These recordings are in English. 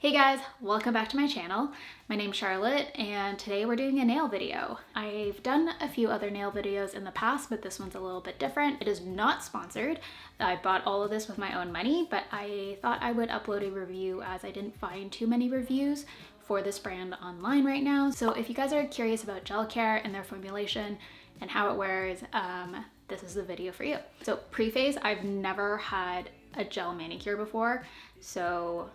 Hey guys, welcome back to my channel. My name's Charlotte and today we're doing a nail video. I've done a few other nail videos in the past, but this one's a little bit different. It is not sponsored. I bought all of this with my own money, but I thought I would upload a review as I didn't find too many reviews for this brand online right now. So if you guys are curious about Gelcare and their formulation and how it wears, this is the video for you. So preface, I've never had a gel manicure before, so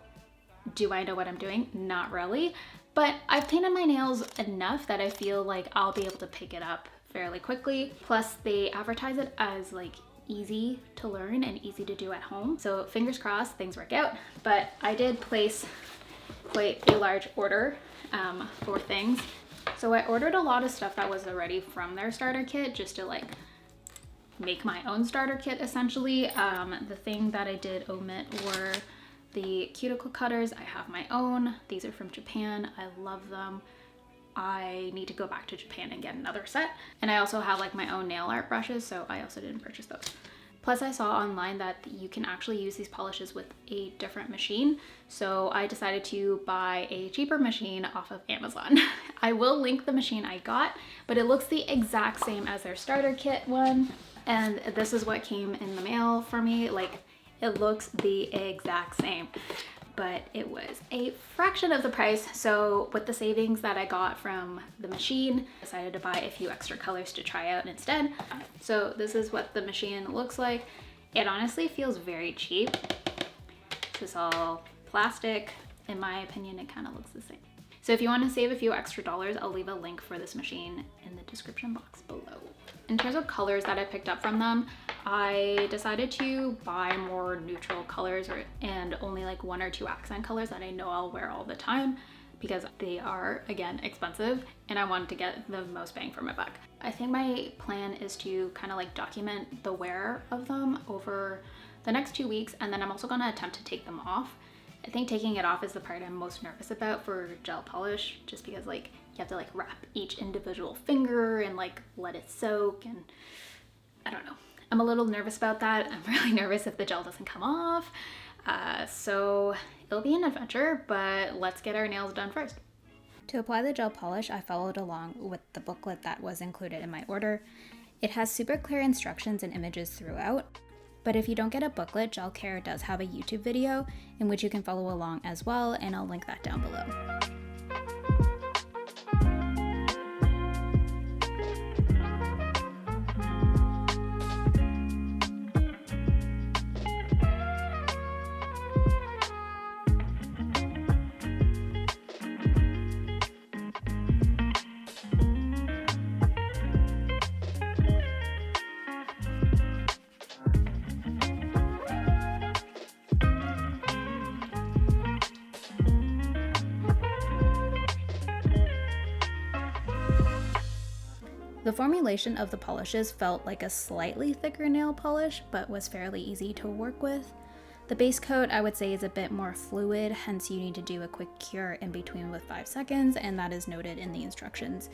do I know what I'm doing? Not really, but I've painted my nails enough that I feel like I'll be able to pick it up fairly quickly. Plus they advertise it as like easy to learn and easy to do at home. So fingers crossed things work out, but I did place quite a large order for things. So I ordered a lot of stuff that was already from their starter kit just to like make my own starter kit essentially. The thing that I did omit were the cuticle cutters. I have my own. These are from Japan. I love them. I need to go back to Japan and get another set. And I also have like my own nail art brushes, so I also didn't purchase those. Plus I saw online that you can actually use these polishes with a different machine. So I decided to buy a cheaper machine off of Amazon. I will link the machine I got, but it looks the exact same as their starter kit one. And this is what came in the mail for me. Like, it looks the exact same, but it was a fraction of the price. So with the savings that I got from the machine, I decided to buy a few extra colors to try out instead. So this is what the machine looks like. It honestly feels very cheap. This is all plastic. In my opinion, it kind of looks the same. So if you want to save a few extra dollars, I'll leave a link for this machine in the description box below. In terms of colors that I picked up from them, I decided to buy more neutral colors and only like one or two accent colors that I know I'll wear all the time because they are, again, expensive and I wanted to get the most bang for my buck. I think my plan is to kind of like document the wear of them over the next 2 weeks, and then I'm also gonna attempt to take them off. I think taking it off is the part I'm most nervous about for gel polish, just because like you have to like wrap each individual finger and like let it soak, and I don't know. I'm a little nervous about that. I'm really nervous if the gel doesn't come off. So it'll be an adventure, but let's get our nails done first. To apply the gel polish, I followed along with the booklet that was included in my order. It has super clear instructions and images throughout. But if you don't get a booklet, Gelcare does have a YouTube video in which you can follow along as well, and I'll link that down below. The formulation of the polishes felt like a slightly thicker nail polish, but was fairly easy to work with. The base coat, I would say, is a bit more fluid, hence you need to do a quick cure in between with 5 seconds, and that is noted in the instructions.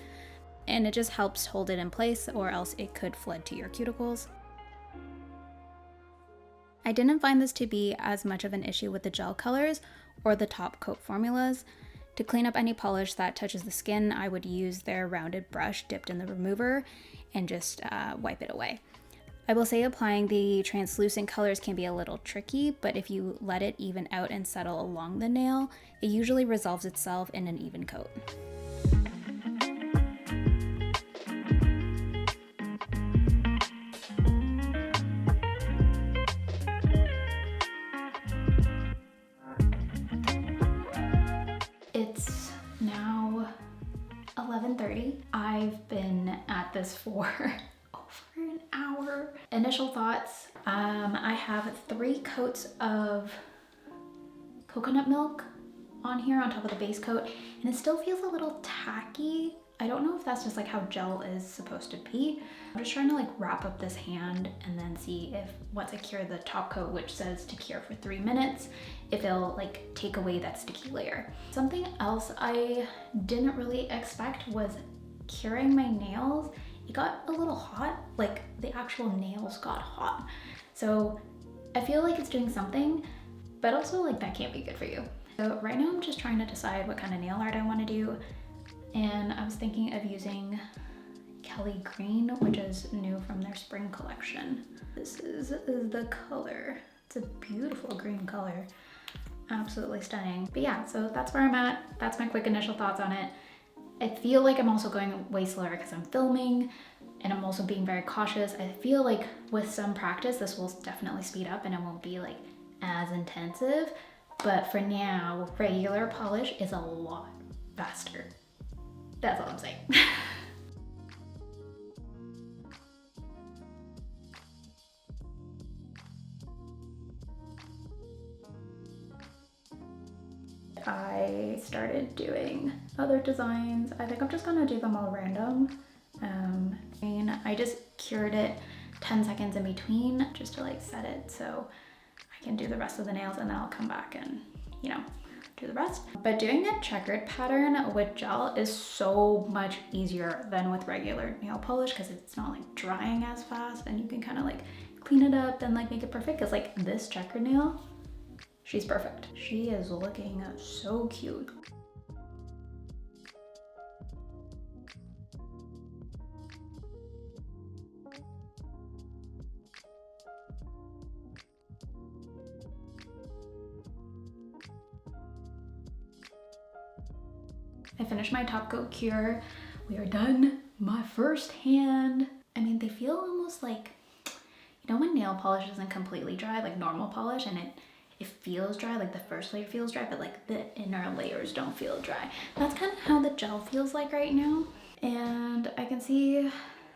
And it just helps hold it in place, or else it could flood to your cuticles. I didn't find this to be as much of an issue with the gel colors or the top coat formulas. To clean up any polish that touches the skin, I would use their rounded brush dipped in the remover and just wipe it away. I will say applying the translucent colors can be a little tricky, but if you let it even out and settle along the nail, it usually resolves itself in an even coat. It's now 11:30. I've been at this for over an hour. Initial thoughts, I have 3 coats of coconut milk on here on top of the base coat, and it still feels a little tacky. I don't know if that's just like how gel is supposed to be. I'm just trying to like wrap up this hand and then see if once I cure the top coat, which says to cure for 3 minutes, if it'll like take away that sticky layer. Something else I didn't really expect was curing my nails. It got a little hot, like the actual nails got hot. So I feel like it's doing something, but also like that can't be good for you. So right now I'm just trying to decide what kind of nail art I want to do, and I was thinking of using Kelly Green, which is new from their spring collection. This is the color. It's a beautiful green color. Absolutely stunning. But yeah, so that's where I'm at. That's my quick initial thoughts on it. I feel like I'm also going way slower because I'm filming and I'm also being very cautious. I feel like with some practice, this will definitely speed up and it won't be like as intensive. But for now, regular polish is a lot faster. That's all I'm saying. I started doing other designs. I think I'm just gonna do them all random. I just cured it 10 seconds in between just to like set it so I can do the rest of the nails, and then I'll come back and, you know, do the rest. But doing a checkered pattern with gel is so much easier than with regular nail polish because it's not like drying as fast, and you can kind of like clean it up and like make it perfect. Because like this checkered nail, she's perfect. She is looking so cute. I finished my top coat cure. We are done. My first hand. I mean, they feel almost like, you know when nail polish isn't completely dry, like normal polish, and it feels dry, like the first layer feels dry, but like the inner layers don't feel dry. That's kind of how the gel feels like right now. And I can see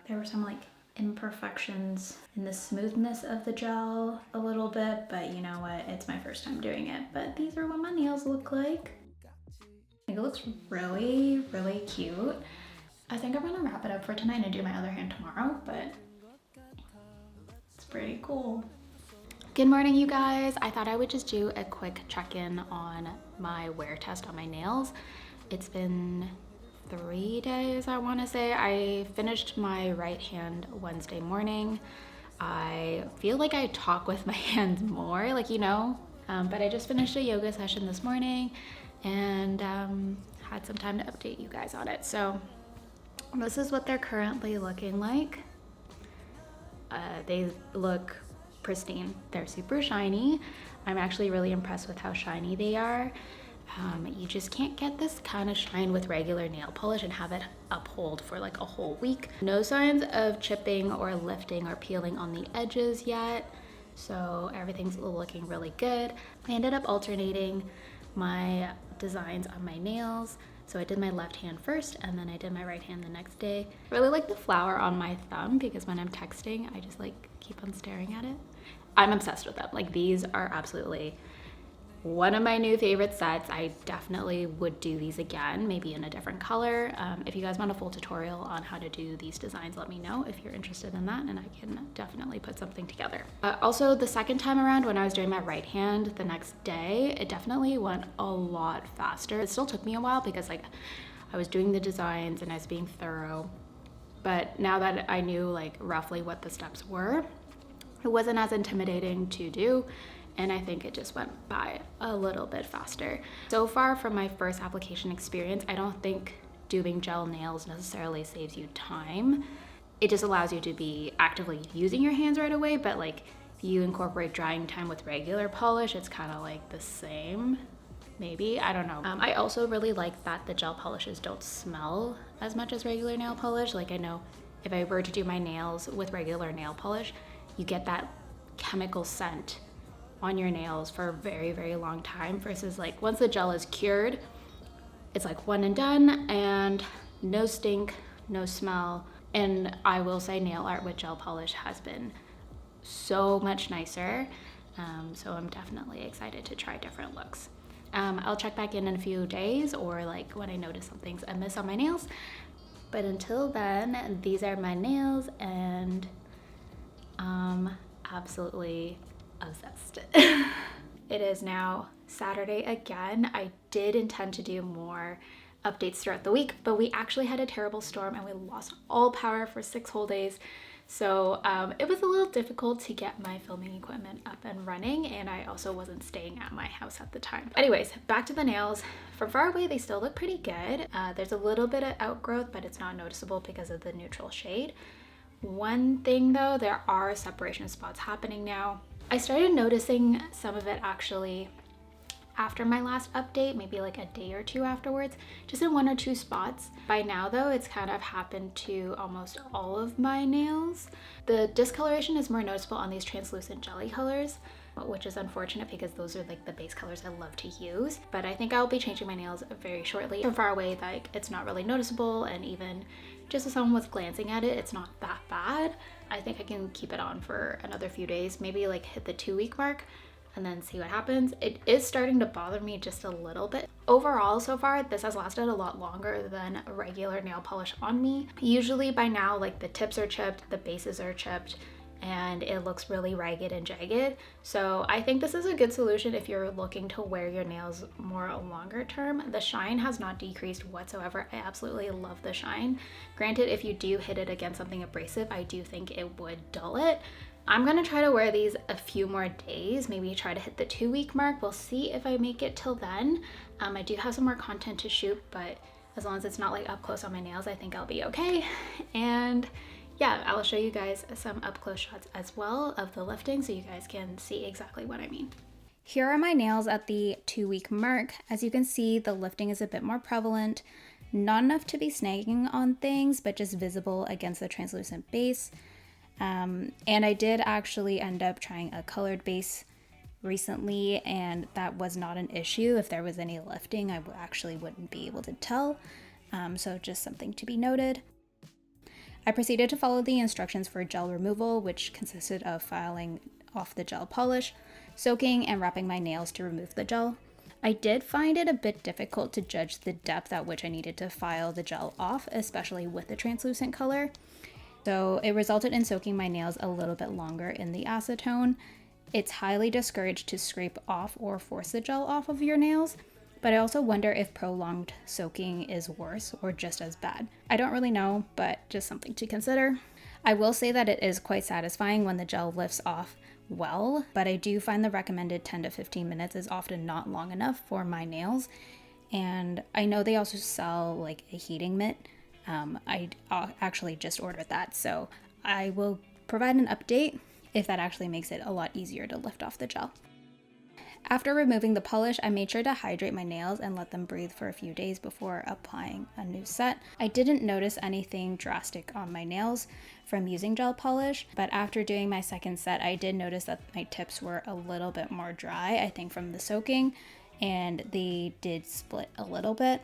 there were some like imperfections in the smoothness of the gel a little bit, but you know what? It's my first time doing it. But these are what my nails look like. I think it looks really, really cute. I think I'm gonna wrap it up for tonight and do my other hand tomorrow, but it's pretty cool. Good morning, you guys. I thought I would just do a quick check-in on my wear test on my nails. It's been 3 days, I want to say. I finished my right hand Wednesday morning. I feel like I talk with my hands more, like, you know, but I just finished a yoga session this morning and had some time to update you guys on it. So this is what they're currently looking like. They look pristine. They're super shiny. I'm actually really impressed with how shiny they are. You just can't get this kind of shine with regular nail polish and have it uphold for like a whole week. No signs of chipping or lifting or peeling on the edges yet, so everything's looking really good. I ended up alternating my designs on my nails. So I did my left hand first and then I did my right hand the next day. I really like the flower on my thumb because when I'm texting, I just like keep on staring at it. I'm obsessed with them. Like these are absolutely one of my new favorite sets. I definitely would do these again, maybe in a different color. If you guys want a full tutorial on how to do these designs, let me know if you're interested in that and I can definitely put something together. Also, the second time around when I was doing my right hand the next day, it definitely went a lot faster. It still took me a while because like I was doing the designs and I was being thorough, but now that I knew like roughly what the steps were, it wasn't as intimidating to do. And I think it just went by a little bit faster. So far from my first application experience, I don't think doing gel nails necessarily saves you time. It just allows you to be actively using your hands right away, but like if you incorporate drying time with regular polish, it's kind of like the same, maybe, I don't know. I also really like that the gel polishes don't smell as much as regular nail polish. Like I know if I were to do my nails with regular nail polish, you get that chemical scent on your nails for a very, very long time versus like once the gel is cured, it's like one and done and no stink, no smell. And I will say nail art with gel polish has been so much nicer. So I'm definitely excited to try different looks. I'll check back in a few days or like when I notice something's amiss on my nails. But until then, these are my nails and absolutely obsessed. It is now Saturday again. I did intend to do more updates throughout the week, but we actually had a terrible storm and we lost all power for 6 whole days. So it was a little difficult to get my filming equipment up and running, and I also wasn't staying at my house at the time. Anyways, back to the nails. From far away, they still look pretty good. There's a little bit of outgrowth, but it's not noticeable because of the neutral shade. One thing though, there are separation spots happening now. I started noticing some of it actually after my last update, maybe like a day or two afterwards, just in 1 or 2 spots. By now though, it's kind of happened to almost all of my nails. The discoloration is more noticeable on these translucent jelly colors, which is unfortunate because those are like the base colors I love to use. But I think I'll be changing my nails very shortly. From far away, like it's not really noticeable, and even just as someone was glancing at it, it's not that bad. I think I can keep it on for another few days, maybe like hit the 2-week mark, and then see what happens. It is starting to bother me just a little bit. Overall, so far, this has lasted a lot longer than a regular nail polish on me. Usually by now, like the tips are chipped, the bases are chipped, and it looks really ragged and jagged. So I think this is a good solution if you're looking to wear your nails more longer term. The shine has not decreased whatsoever. I absolutely love the shine. Granted, if you do hit it against something abrasive, I do think it would dull it. I'm gonna try to wear these a few more days, maybe try to hit the 2-week mark. We'll see if I make it till then. I do have some more content to shoot, but as long as it's not like up close on my nails, I think I'll be okay. And yeah, I'll show you guys some up close shots as well of the lifting so you guys can see exactly what I mean. Here are my nails at the 2-week mark. As you can see, the lifting is a bit more prevalent, not enough to be snagging on things, but just visible against the translucent base. And I did actually end up trying a colored base recently, and that was not an issue. If there was any lifting, I actually wouldn't be able to tell. So just something to be noted. I proceeded to follow the instructions for gel removal, which consisted of filing off the gel polish, soaking, and wrapping my nails to remove the gel. I did find it a bit difficult to judge the depth at which I needed to file the gel off, especially with the translucent color. So it resulted in soaking my nails a little bit longer in the acetone. It's highly discouraged to scrape off or force the gel off of your nails, but I also wonder if prolonged soaking is worse or just as bad. I don't really know, but just something to consider. I will say that it is quite satisfying when the gel lifts off well, but I do find the recommended 10 to 15 minutes is often not long enough for my nails. And I know they also sell like a heating mitt. I actually just ordered that, so I will provide an update if that actually makes it a lot easier to lift off the gel. After removing the polish, I made sure to hydrate my nails and let them breathe for a few days before applying a new set. I didn't notice anything drastic on my nails from using gel polish, but after doing my second set, I did notice that my tips were a little bit more dry, I think from the soaking, and they did split a little bit.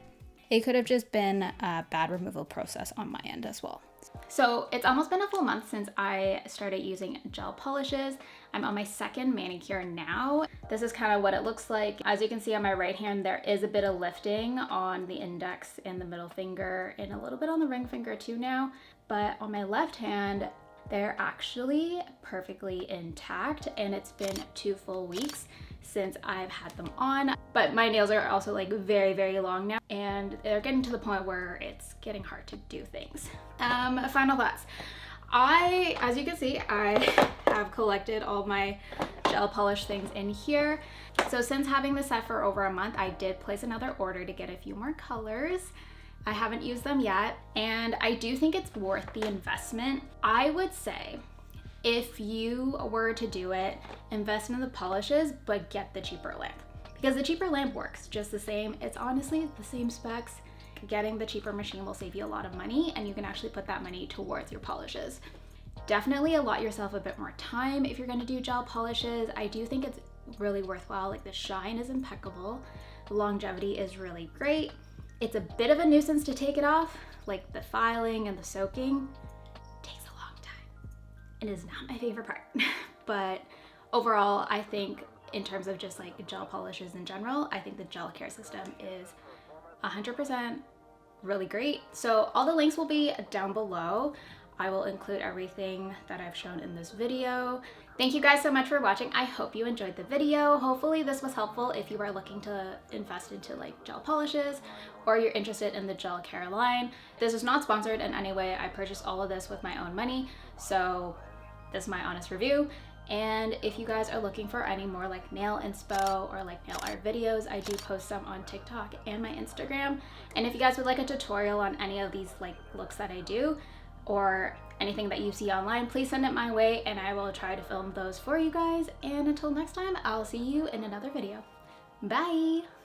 It could have just been a bad removal process on my end as well. So it's almost been a full month since I started using gel polishes. I'm on my second manicure now. This is kind of what it looks like. As you can see on my right hand, there is a bit of lifting on the index and the middle finger and a little bit on the ring finger too now. But on my left hand, they're actually perfectly intact, and it's been 2 full weeks since I've had them on. But my nails are also like very, very long now, and they're getting to the point where it's getting hard to do things. Final thoughts. As you can see, I have collected all my gel polish things in here. So since having this set for over a month, I did place another order to get a few more colors. I haven't used them yet, and I do think it's worth the investment. I would say if you were to do it, invest in the polishes, but get the cheaper lamp. Because the cheaper lamp works just the same. It's honestly the same specs. Getting the cheaper machine will save you a lot of money, and you can actually put that money towards your polishes. Definitely allot yourself a bit more time if you're gonna do gel polishes. I do think it's really worthwhile. Like, the shine is impeccable. The longevity is really great. It's a bit of a nuisance to take it off, like the filing and the soaking. Takes a long time. It is not my favorite part. But overall, I think in terms of just like gel polishes in general, I think the Gelcare system is 100% really great. So all the links will be down below. I will include everything that I've shown in this video. Thank you guys so much for watching. I hope you enjoyed the video. Hopefully this was helpful if you are looking to invest into like gel polishes or you're interested in the Gelcare line. This is not sponsored in any way. I purchased all of this with my own money, so this is my honest review. And if you guys are looking for any more like nail inspo or like nail art videos, I do post some on TikTok and my Instagram. And if you guys would like a tutorial on any of these like looks that I do or anything that you see online, please send it my way and I will try to film those for you guys. And until next time, I'll see you in another video. Bye!